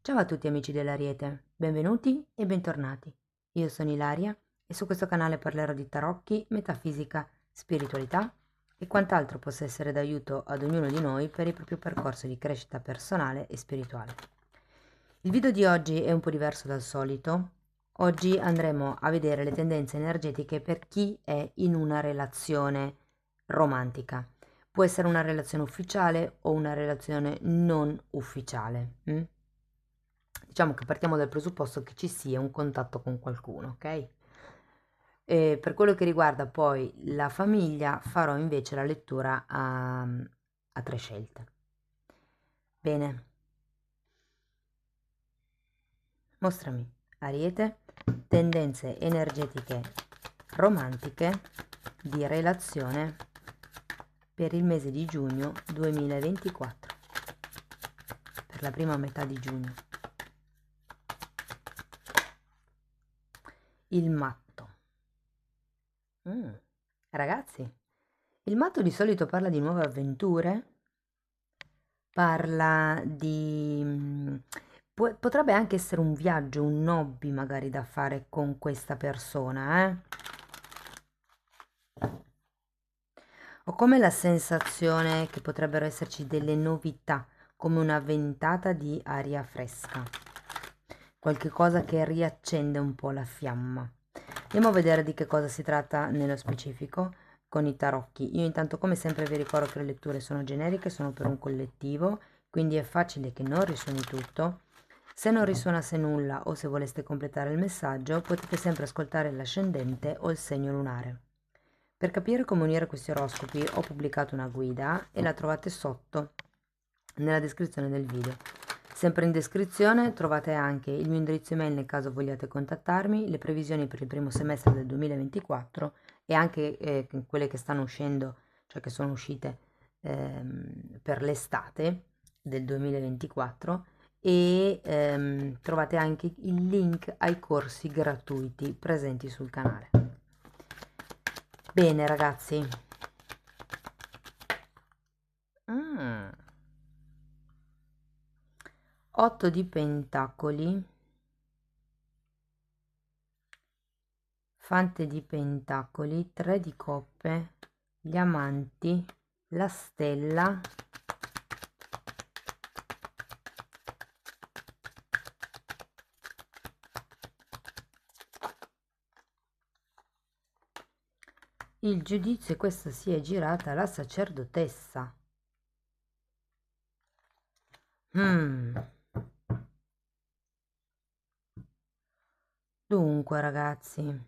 Ciao a tutti amici dell'Ariete, benvenuti e bentornati. Io sono Ilaria e su questo canale parlerò di tarocchi, metafisica, spiritualità e quant'altro possa essere d'aiuto ad ognuno di noi per il proprio percorso di crescita personale e spirituale. Il video di oggi è un po' diverso dal solito. Oggi andremo a vedere le tendenze energetiche per chi è in una relazione romantica. Può essere una relazione ufficiale o una relazione non ufficiale. Diciamo che partiamo dal presupposto che ci sia un contatto con qualcuno, ok? E per quello che riguarda poi la famiglia, farò invece la lettura a tre scelte. Bene, mostrami, Ariete, tendenze energetiche romantiche di relazione per il mese di giugno 2024, per la prima metà di giugno. Il matto. Ragazzi, il matto di solito parla di nuove avventure, parla di... potrebbe anche essere un viaggio, un hobby magari da fare con questa persona, eh? Ho come la sensazione che potrebbero esserci delle novità, come una ventata di aria fresca, qualche cosa che riaccende un po' la fiamma. Andiamo a vedere di che cosa si tratta nello specifico con i tarocchi. Io intanto come sempre vi ricordo che le letture sono generiche, sono per un collettivo, quindi è facile che non risuoni tutto. Se non risuonasse nulla o se voleste completare il messaggio, potete sempre ascoltare l'ascendente o il segno lunare. Per capire come unire questi oroscopi ho pubblicato una guida e la trovate sotto nella descrizione del video. Sempre in descrizione trovate anche il mio indirizzo email nel caso vogliate contattarmi, le previsioni per il primo semestre del 2024 e anche quelle che stanno uscendo, cioè che sono uscite per l'estate del 2024 e trovate anche il link ai corsi gratuiti presenti sul canale. Bene ragazzi. 8 di pentacoli, fante di pentacoli, 3 di coppe, gli amanti, la stella, il giudizio, e questa si è girata la sacerdotessa. Dunque ragazzi,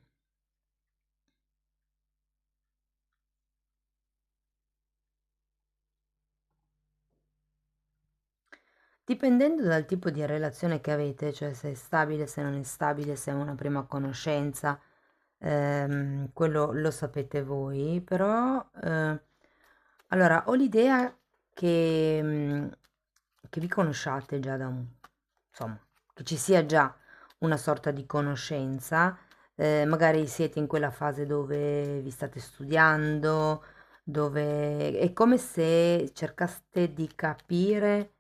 dipendendo dal tipo di relazione che avete, cioè se è stabile, se non è stabile, se è una prima conoscenza, quello lo sapete voi, però allora ho l'idea che vi conosciate già da un, insomma, che ci sia già una sorta di conoscenza, magari siete in quella fase dove vi state studiando, dove è come se cercaste di capire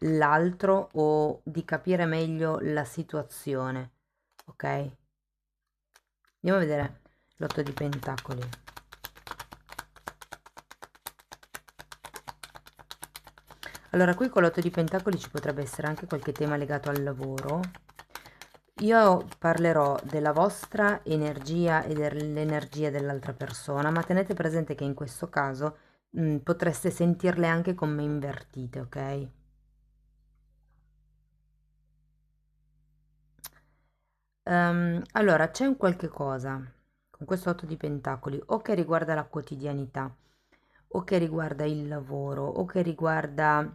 l'altro o di capire meglio la situazione, ok? Andiamo a vedere l'otto di pentacoli. Allora, qui con l'otto di pentacoli ci potrebbe essere anche qualche tema legato al lavoro. Io parlerò della vostra energia e dell'energia dell'altra persona, ma tenete presente che in questo caso potreste sentirle anche come invertite, ok? Allora, c'è un qualche cosa con questo 8 di pentacoli, o che riguarda la quotidianità, o che riguarda il lavoro, o che riguarda...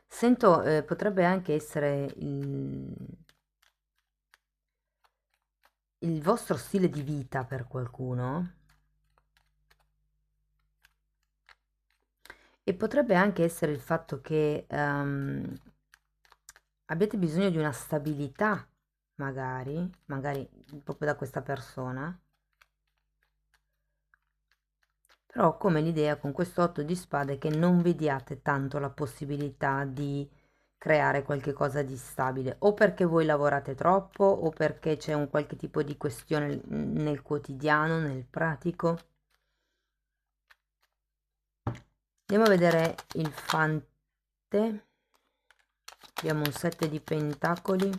Sento, potrebbe anche essere il vostro stile di vita per qualcuno, e potrebbe anche essere il fatto che abbiate bisogno di una stabilità, magari proprio da questa persona. Però ho come l'idea con questo 8 di spade che non vediate tanto la possibilità di creare qualche cosa di stabile, o perché voi lavorate troppo o perché c'è un qualche tipo di questione nel quotidiano, nel pratico. Andiamo a vedere il fante. Abbiamo un 7 di pentacoli.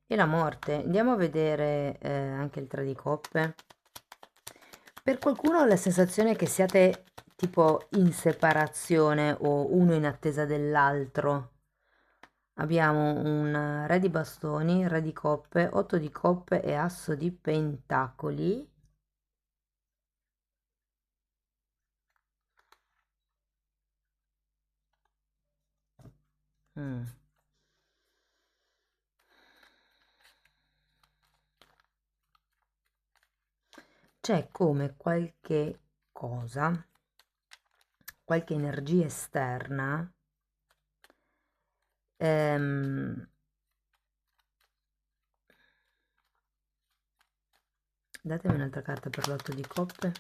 E la morte. Andiamo a vedere anche il 3 di coppe. Per qualcuno ho la sensazione che siate tipo in separazione o uno in attesa dell'altro. Abbiamo un re di bastoni, re di coppe, 8 di coppe e asso di pentacoli. Mm. C'è come qualche cosa, qualche energia esterna datemi un'altra carta per l'8 di coppe.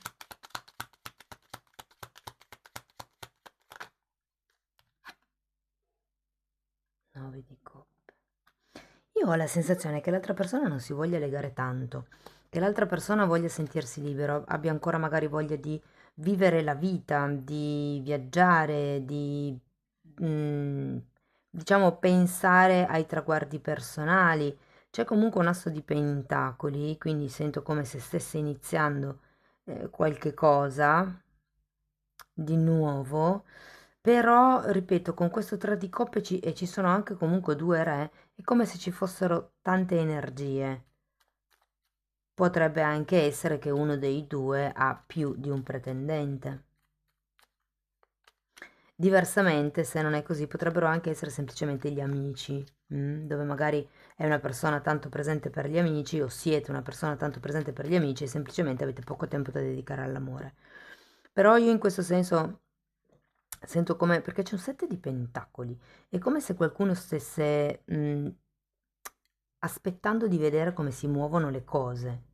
9 di coppe. Io ho la sensazione che l'altra persona non si voglia legare tanto, che l'altra persona voglia sentirsi libero, abbia ancora magari voglia di vivere la vita, di viaggiare, di mm, diciamo pensare ai traguardi personali. C'è comunque un asso di pentacoli, quindi sento come se stesse iniziando qualche cosa di nuovo, però ripeto, con questo 3 di coppe e ci sono anche comunque due re, è come se ci fossero tante energie. Potrebbe anche essere che uno dei due ha più di un pretendente. Diversamente, se non è così, potrebbero anche essere semplicemente gli amici, dove magari è una persona tanto presente per gli amici o siete una persona tanto presente per gli amici e semplicemente avete poco tempo da dedicare all'amore. Però io in questo senso sento come, perché c'è un 7 di pentacoli, è come se qualcuno stesse aspettando di vedere come si muovono le cose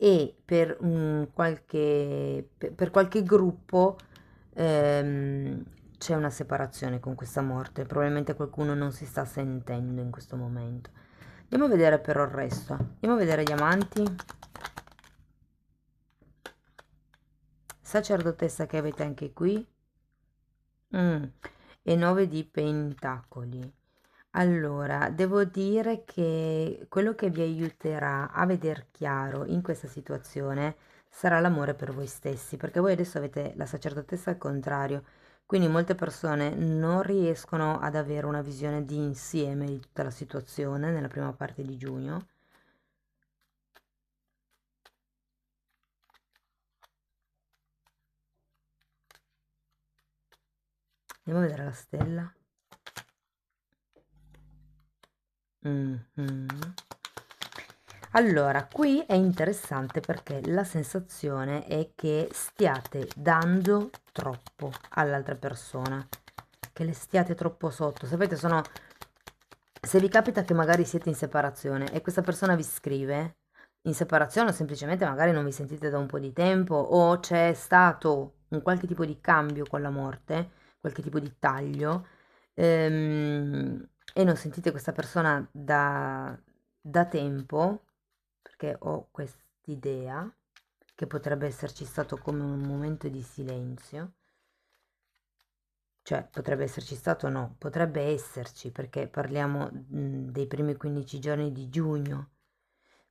e per qualche gruppo c'è una separazione con questa morte, probabilmente qualcuno non si sta sentendo in questo momento. Andiamo a vedere però il resto, andiamo a vedere gli amanti, sacerdotessa che avete anche qui. E 9 di pentacoli. Allora, devo dire che quello che vi aiuterà a veder chiaro in questa situazione sarà l'amore per voi stessi, perché voi adesso avete la sacerdotessa al contrario, quindi molte persone non riescono ad avere una visione di insieme di tutta la situazione nella prima parte di giugno. Andiamo a vedere la stella. Mhm. Allora, qui è interessante perché la sensazione è che stiate dando troppo all'altra persona, che le stiate troppo sotto. Sapete, se vi capita che magari siete in separazione e questa persona vi scrive in separazione o semplicemente magari non vi sentite da un po' di tempo o c'è stato un qualche tipo di cambio con la morte, qualche tipo di taglio, e non sentite questa persona da tempo, perché ho quest'idea che potrebbe esserci stato come un momento di silenzio, cioè potrebbe esserci stato no, potrebbe esserci perché parliamo dei primi 15 giorni di giugno.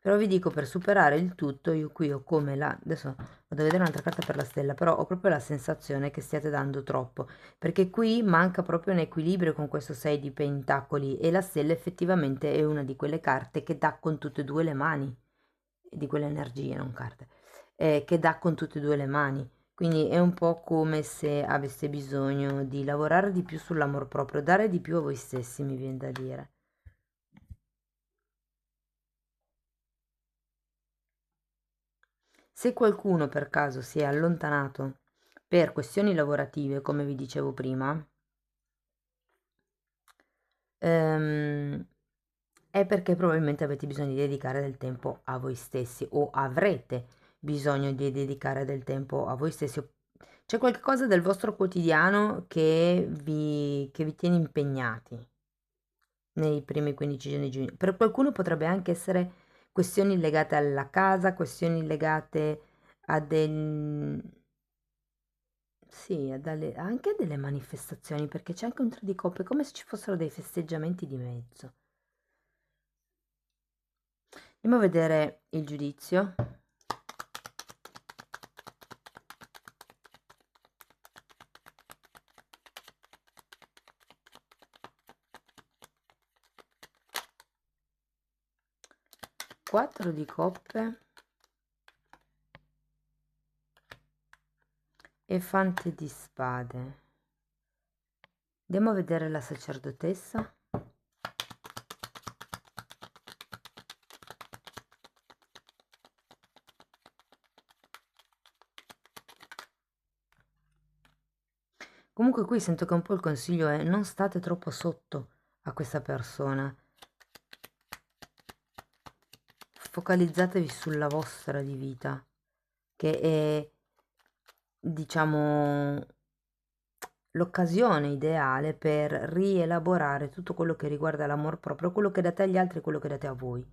Però vi dico, per superare il tutto, io qui ho come la... Adesso vado a vedere un'altra carta per la stella, però ho proprio la sensazione che stiate dando troppo, perché qui manca proprio un equilibrio con questo 6 di pentacoli e la stella effettivamente è una di quelle carte che dà con tutte e due le mani, di quelle energie, non carte, che dà con tutte e due le mani. Quindi è un po' come se aveste bisogno di lavorare di più sull'amor proprio, dare di più a voi stessi, mi viene da dire. Se qualcuno per caso si è allontanato per questioni lavorative, come vi dicevo prima, ehm, è perché probabilmente avete bisogno di dedicare del tempo a voi stessi o avrete bisogno di dedicare del tempo a voi stessi. C'è qualcosa del vostro quotidiano che vi tiene impegnati nei primi 15 giorni di giugno. Per qualcuno potrebbe anche essere questioni legate alla casa, questioni legate a sì, anche a delle manifestazioni, perché c'è anche un 3 di coppe, come se ci fossero dei festeggiamenti di mezzo. Andiamo a vedere il giudizio. Quattro di coppe e fante di spade. Andiamo a vedere la sacerdotessa. Comunque qui sento che un po' il consiglio è non state troppo sotto a questa persona. Focalizzatevi sulla vostra di vita, che è, diciamo, l'occasione ideale per rielaborare tutto quello che riguarda l'amor proprio, quello che date agli altri e quello che date a voi,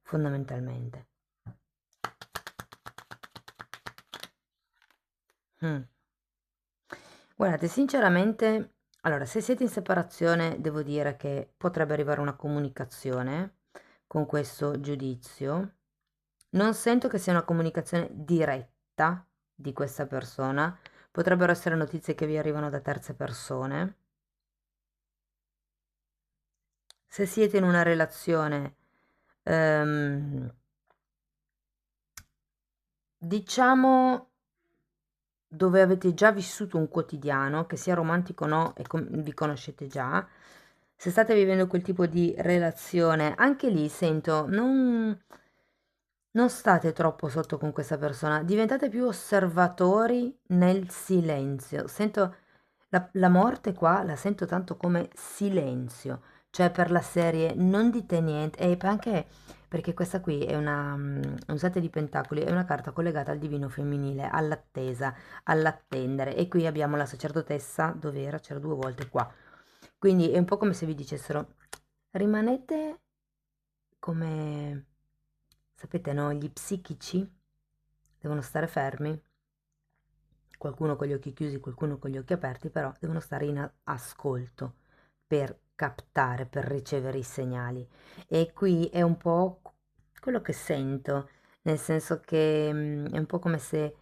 fondamentalmente. Guardate, sinceramente, allora, se siete in separazione, devo dire che potrebbe arrivare una comunicazione con questo giudizio. Non sento che sia una comunicazione diretta di questa persona, potrebbero essere notizie che vi arrivano da terze persone. Se siete in una relazione, diciamo, dove avete già vissuto un quotidiano, che sia romantico o no, e vi conoscete già, se state vivendo quel tipo di relazione, anche lì sento, non state troppo sotto con questa persona, diventate più osservatori nel silenzio. Sento la morte qua, la sento tanto come silenzio, cioè per la serie non dite niente, e anche perché questa qui è un 7 di pentacoli, è una carta collegata al divino femminile, all'attesa, all'attendere, e qui abbiamo la sacerdotessa, dove era? C'era due volte qua. Quindi è un po' come se vi dicessero, rimanete come, sapete, no? Gli psichici devono stare fermi, qualcuno con gli occhi chiusi, qualcuno con gli occhi aperti, però devono stare in ascolto per captare, per ricevere i segnali. E qui è un po' quello che sento, nel senso che è un po' come se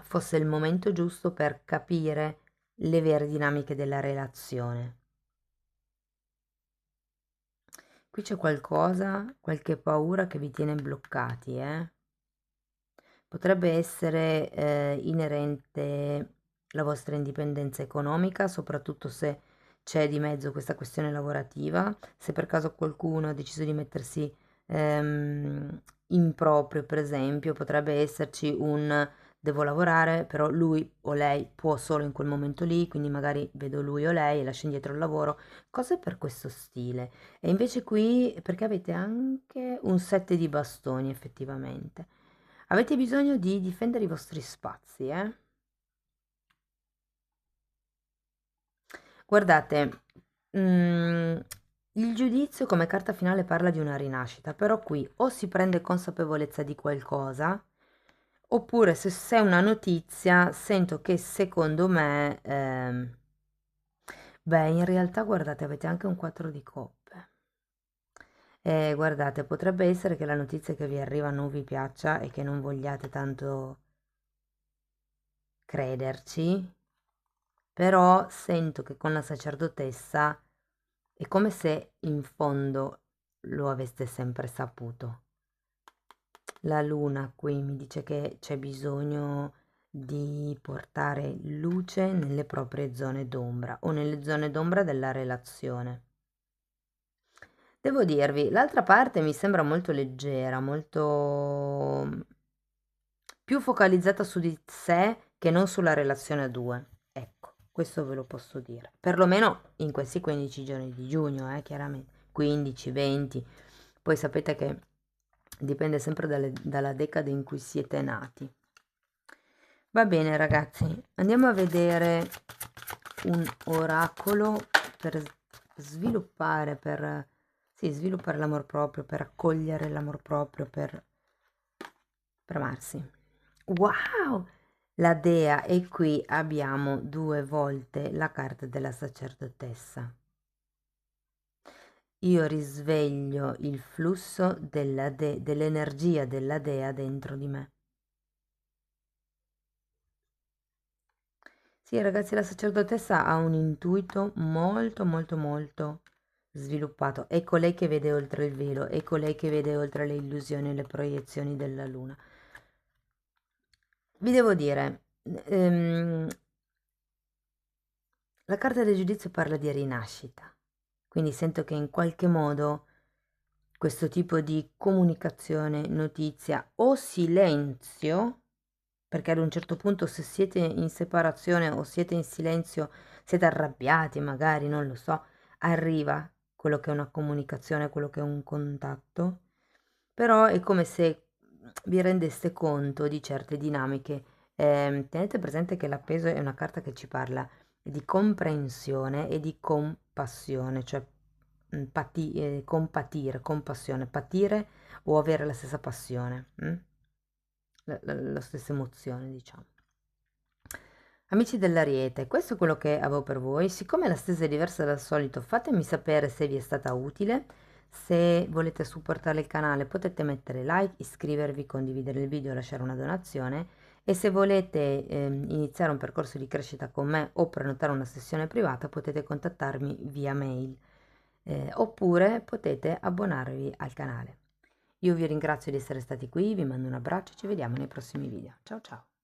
fosse il momento giusto per capire le vere dinamiche della relazione. Qui c'è qualcosa, qualche paura che vi tiene bloccati, eh? Potrebbe essere inerente la vostra indipendenza economica, soprattutto se c'è di mezzo questa questione lavorativa. Se per caso qualcuno ha deciso di mettersi in proprio, per esempio, potrebbe esserci un devo lavorare, però lui o lei può solo in quel momento lì, quindi magari vedo lui o lei e lascio indietro il lavoro, cose per questo stile. E invece qui, perché avete anche un 7 di bastoni effettivamente. Avete bisogno di difendere i vostri spazi, eh? Guardate, il giudizio come carta finale parla di una rinascita, però qui o si prende consapevolezza di qualcosa, oppure se è una notizia, sento che secondo me, beh, in realtà guardate, avete anche un 4 di coppe. Guardate, potrebbe essere che la notizia che vi arriva non vi piaccia e che non vogliate tanto crederci, però sento che con la sacerdotessa è come se in fondo lo aveste sempre saputo. La luna qui mi dice che c'è bisogno di portare luce nelle proprie zone d'ombra o nelle zone d'ombra della relazione. Devo dirvi, l'altra parte mi sembra molto leggera, molto più focalizzata su di sé che non sulla relazione a due. Ecco, questo ve lo posso dire. Perlomeno in questi 15 giorni di giugno, chiaramente. 15, 20. Poi sapete che dipende sempre dalla decade in cui siete nati. Va bene ragazzi, andiamo a vedere un oracolo per sviluppare, sviluppare l'amor proprio, per accogliere l'amor proprio, per amarsi. Wow! La dea, e qui abbiamo 2 volte la carta della sacerdotessa. Io risveglio il flusso dell'energia della dea dentro di me. Sì, ragazzi, la sacerdotessa ha un intuito molto, molto, molto sviluppato. È colei che vede oltre il velo, è colei che vede oltre le illusioni e le proiezioni della luna. Vi devo dire, la carta del giudizio parla di rinascita, quindi sento che in qualche modo questo tipo di comunicazione, notizia o silenzio, perché ad un certo punto se siete in separazione o siete in silenzio, siete arrabbiati magari, non lo so, arriva quello che è una comunicazione, quello che è un contatto, però è come se vi rendeste conto di certe dinamiche. Tenete presente che l'appeso è una carta che ci parla di comprensione e di compassione, cioè compatire, compassione, patire o avere la stessa passione, la stessa emozione, diciamo. Amici dell'Ariete, questo è quello che avevo per voi. Siccome la stesa è diversa dal solito, fatemi sapere se vi è stata utile. Se volete supportare il canale potete mettere like, iscrivervi, condividere il video, lasciare una donazione, e se volete iniziare un percorso di crescita con me o prenotare una sessione privata potete contattarmi via mail, oppure potete abbonarvi al canale. Io vi ringrazio di essere stati qui, vi mando un abbraccio e ci vediamo nei prossimi video. Ciao ciao!